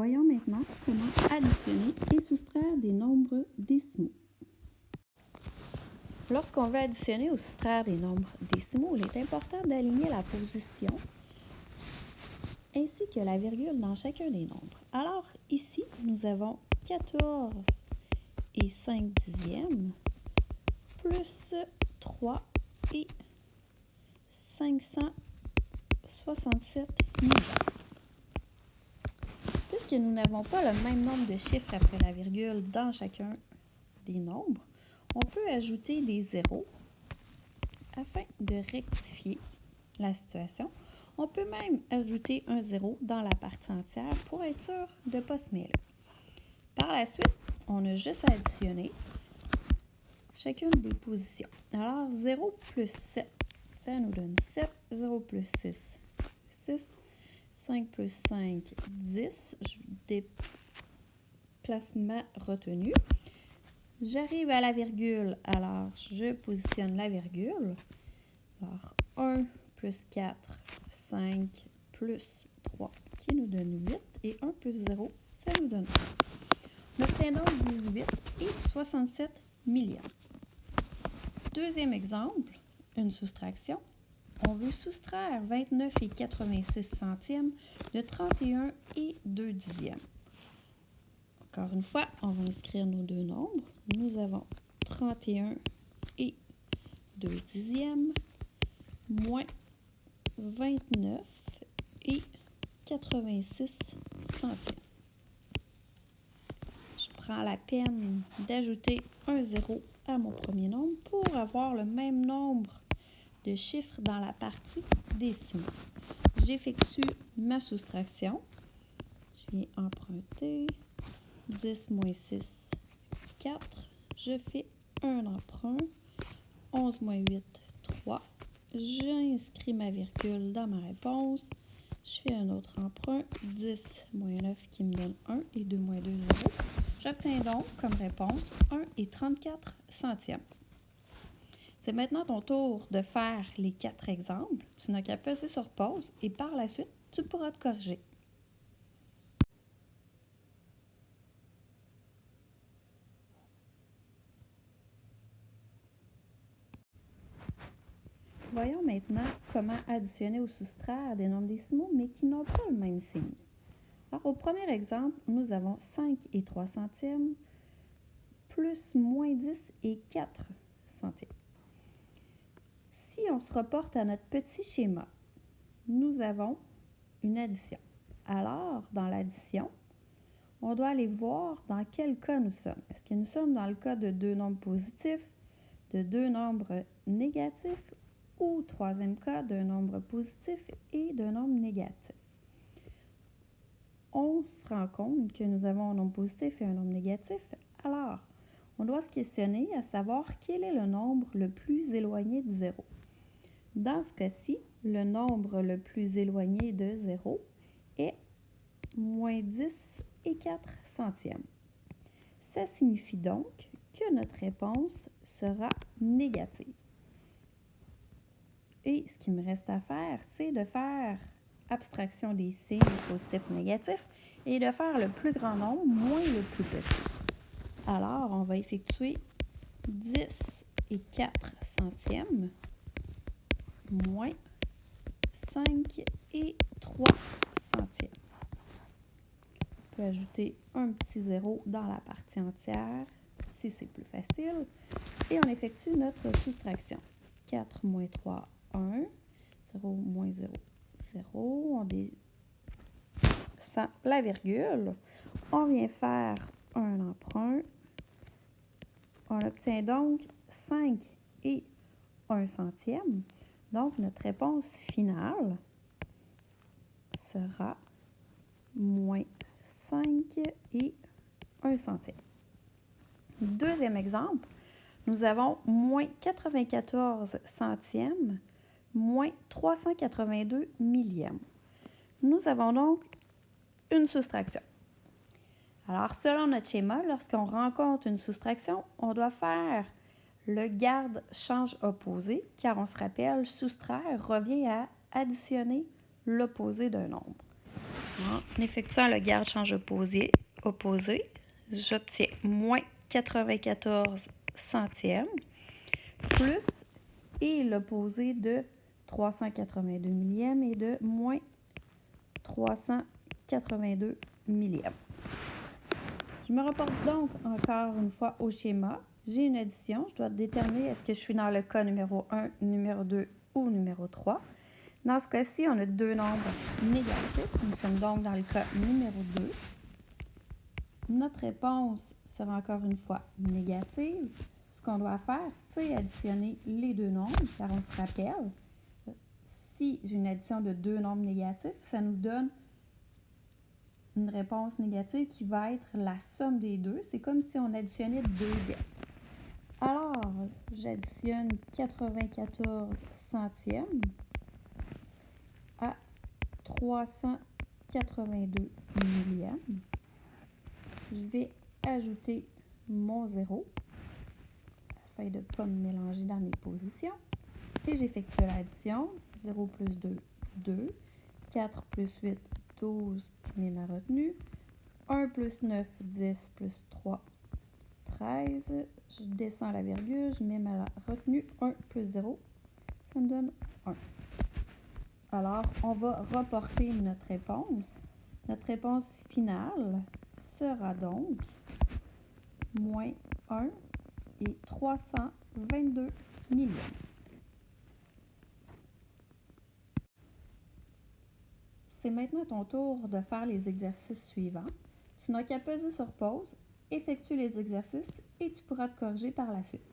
Voyons maintenant comment additionner et soustraire des nombres décimaux. Lorsqu'on veut additionner ou soustraire des nombres décimaux, il est important d'aligner la position ainsi que la virgule dans chacun des nombres. Alors, ici, nous avons 14 et 5 dixièmes plus 3 et 567 millions. Puisque nous n'avons pas le même nombre de chiffres après la virgule dans chacun des nombres, on peut ajouter des zéros afin de rectifier la situation. On peut même ajouter un zéro dans la partie entière pour être sûr de ne pas se mêler. Par la suite, on a juste à additionner chacune des positions. Alors, 0 plus 7, ça nous donne 7. 0 plus 6, 6. 5 plus 5, 10. Je déplace ma retenue. J'arrive à la virgule, alors je positionne la virgule. Alors, 1 plus 4, 5 plus 3, qui nous donne 8. Et 1 plus 0, ça nous donne 1. On obtient donc 18 et 67 millions. Deuxième exemple, une soustraction. On veut soustraire 29 et 86 centièmes de 31 et 2 dixièmes. Encore une fois, on va inscrire nos deux nombres. Nous avons 31 et 2 dixièmes moins 29 et 86 centièmes. Je prends la peine d'ajouter un zéro à mon premier nombre pour avoir le même nombre de chiffres dans la partie décimale. J'effectue ma soustraction. Je viens emprunter 10 moins 6, 4. Je fais un emprunt. 11 moins 8, 3. J'inscris ma virgule dans ma réponse. Je fais un autre emprunt. 10 moins 9 qui me donne 1 et 2 moins 2, 0. J'obtiens donc comme réponse 1 et 34 centièmes. C'est maintenant ton tour de faire les 4 exemples. Tu n'as qu'à peser sur pause et par la suite, tu pourras te corriger. Voyons maintenant comment additionner ou soustraire des nombres décimaux, mais qui n'ont pas le même signe. Alors, au premier exemple, nous avons 5 et 3 centièmes plus moins 10 et 4 centièmes. Si on se reporte à notre petit schéma, nous avons une addition. Alors, dans l'addition, on doit aller voir dans quel cas nous sommes. Est-ce que nous sommes dans le cas de deux nombres positifs, de deux nombres négatifs ou, troisième cas, d'un nombre positif et d'un nombre négatif? On se rend compte que nous avons un nombre positif et un nombre négatif. Alors, on doit se questionner à savoir quel est le nombre le plus éloigné de 0. Dans ce cas-ci, le nombre le plus éloigné de 0 est moins 10 et 4 centièmes. Ça signifie donc que notre réponse sera négative. Et ce qu'il me reste à faire, c'est de faire abstraction des signes positifs et négatifs et de faire le plus grand nombre moins le plus petit. Alors, on va effectuer 10 et 4 centièmes moins 5 et 3 centièmes. On peut ajouter un petit zéro dans la partie entière, si c'est plus facile. Et on effectue notre soustraction. 4 moins 3, 1. 0 moins 0, 0. On descend la virgule. On vient faire un emprunt. On obtient donc 5 et 1 centième. Donc, notre réponse finale sera moins 5 et 1 centième. Deuxième exemple, nous avons moins 94 centièmes, moins 382 millièmes. Nous avons donc une soustraction. Alors, selon notre schéma, lorsqu'on rencontre une soustraction, on doit faire le garde-change opposé, car on se rappelle, soustraire revient à additionner l'opposé d'un nombre. En effectuant le garde-change opposé, j'obtiens moins 94 centièmes plus et l'opposé de 382 millièmes et de moins 382 millièmes. Je me reporte donc encore une fois au schéma. J'ai une addition. Je dois déterminer est-ce que je suis dans le cas numéro 1, numéro 2 ou numéro 3. Dans ce cas-ci, on a deux nombres négatifs. Nous sommes donc dans le cas numéro 2. Notre réponse sera encore une fois négative. Ce qu'on doit faire, c'est additionner les deux nombres, car on se rappelle, si j'ai une addition de deux nombres négatifs, ça nous donne une réponse négative qui va être la somme des deux. C'est comme si on additionnait deux dettes. Alors, j'additionne 94 centièmes à 382 millièmes. Je vais ajouter mon 0 afin de ne pas me mélanger dans mes positions. Et j'effectue l'addition. 0 plus 2, 2. 4 plus 8, 12, je mets ma retenue. 1 plus 9, 10 plus 3, 13. Je descends la virgule, je mets ma retenue. 1 plus 0, ça me donne 1. Alors, on va reporter notre réponse. Notre réponse finale sera donc moins 1 et 322 millièmes. C'est maintenant ton tour de faire les exercices suivants. Tu n'as qu'à peser sur pause, effectue les exercices et tu pourras te corriger par la suite.